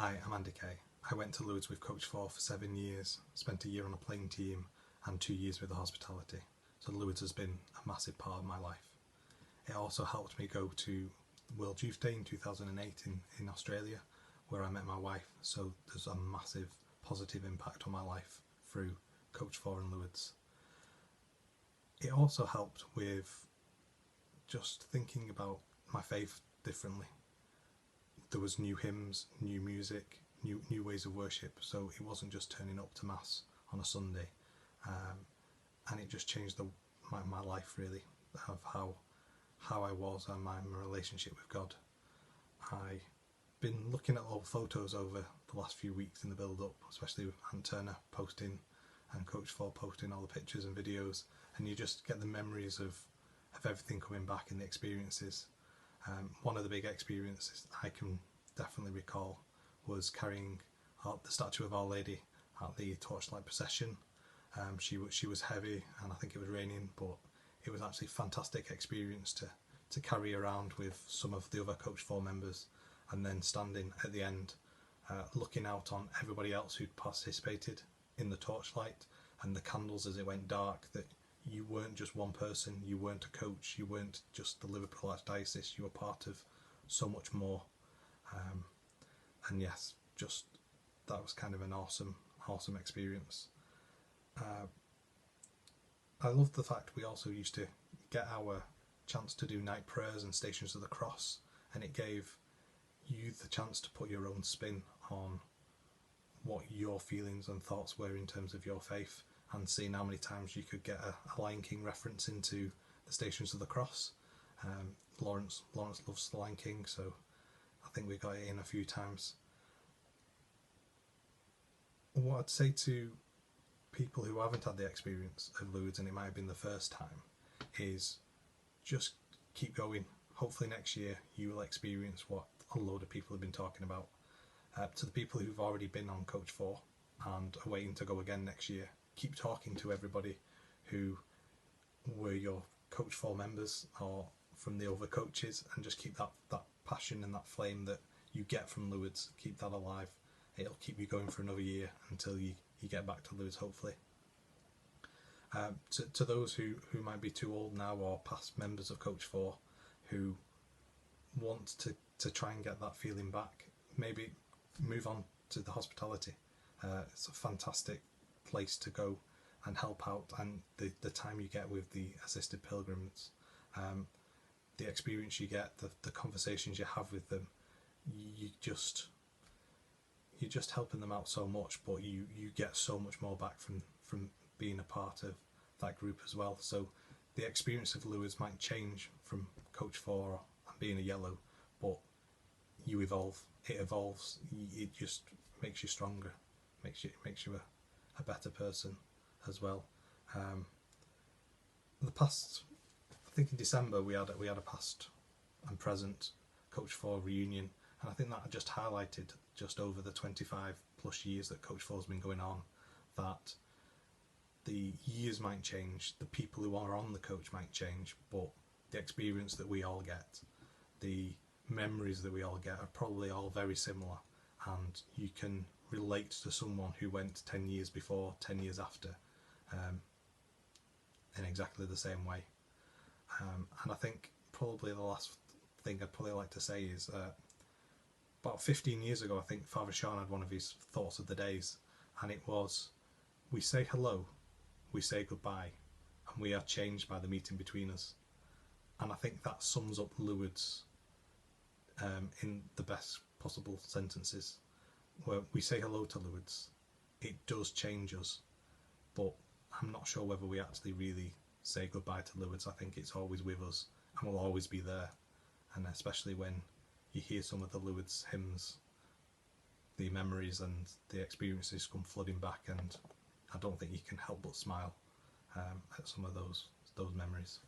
Hi, I'm Andy Kay. I went to Lewes with Coach 4 for 7 years, spent a year on a playing team and 2 years with the hospitality, so Lewes has been a massive part of my life. It also helped me go to World Youth Day in 2008 in Australia, where I met my wife, so there's a massive positive impact on my life through Coach 4 and Lewes. It also helped with just thinking about my faith differently. There was new hymns, new music, new ways of worship, so it wasn't just turning up to Mass on a Sunday, and it just changed my life really, of how I was and my relationship with God. I've been looking at old photos over the last few weeks in the build-up, especially with Ant Turner posting and Coach 4 posting all the pictures and videos, and you just get the memories of everything coming back and the experiences. One of the big experiences I can definitely recall was carrying the statue of Our Lady at the torchlight procession. She was heavy and I think it was raining, but it was actually a fantastic experience to carry around with some of the other Coach 4 members, and then standing at the end looking out on everybody else who'd participated in the torchlight and the candles as it went dark, that you weren't just one person, you weren't a coach, you weren't just the Liverpool Archdiocese, you were part of so much more. And yes, just that was kind of an awesome experience. I love the fact we also used to get our chance to do night prayers and Stations of the Cross, and it gave you the chance to put your own spin on what your feelings and thoughts were in terms of your faith, and seeing how many times you could get a Lion King reference into the Stations of the Cross. Lawrence loves the Lion King, so I think we got it in a few times. What I'd say to people who haven't had the experience of Lewes, and it might have been the first time, is just keep going. Hopefully next year you will experience what a load of people have been talking about. To the people who've already been on Coach 4 and are waiting to go again next year, keep talking to everybody who were your Coach 4 members or from the other coaches, and just keep that passion and that flame that you get from Lewes, keep that alive. It'll keep you going for another year until you get back to Lewes, hopefully. To those who might be too old now or past members of Coach 4 who want to try and get that feeling back, maybe move on to the hospitality. It's a fantastic place to go and help out, and the time you get with the assisted pilgrims, the experience you get, the conversations you have with them, you're just helping them out so much, but you get so much more back from being a part of that group as well. So the experience of Lewes might change from Coach 4 and being a yellow, but you evolve. It evolves. It just makes you stronger, makes you a better person as well. The past, I think in December we had a past and present Coach 4 reunion, and I think that just highlighted, just over the 25 plus years that Coach 4 has been going on, that the years might change, the people who are on the coach might change, but the experience that we all get, the memories that we all get are probably all very similar, and you can relate to someone who went 10 years before, 10 years after, in exactly the same way. And I think probably the last thing I'd probably like to say is about 15 years ago, I think Father Sean had one of his thoughts of the days, and it was, we say hello, we say goodbye, and we are changed by the meeting between us. And I think that sums up Lewes in the best possible sentences, where we say hello to Lewes, it does change us, but I'm not sure whether we actually really say goodbye to Lewes. I think it's always with us and will always be there, and especially when you hear some of the Lewes hymns, the memories and the experiences come flooding back, and I don't think you can help but smile at some of those memories.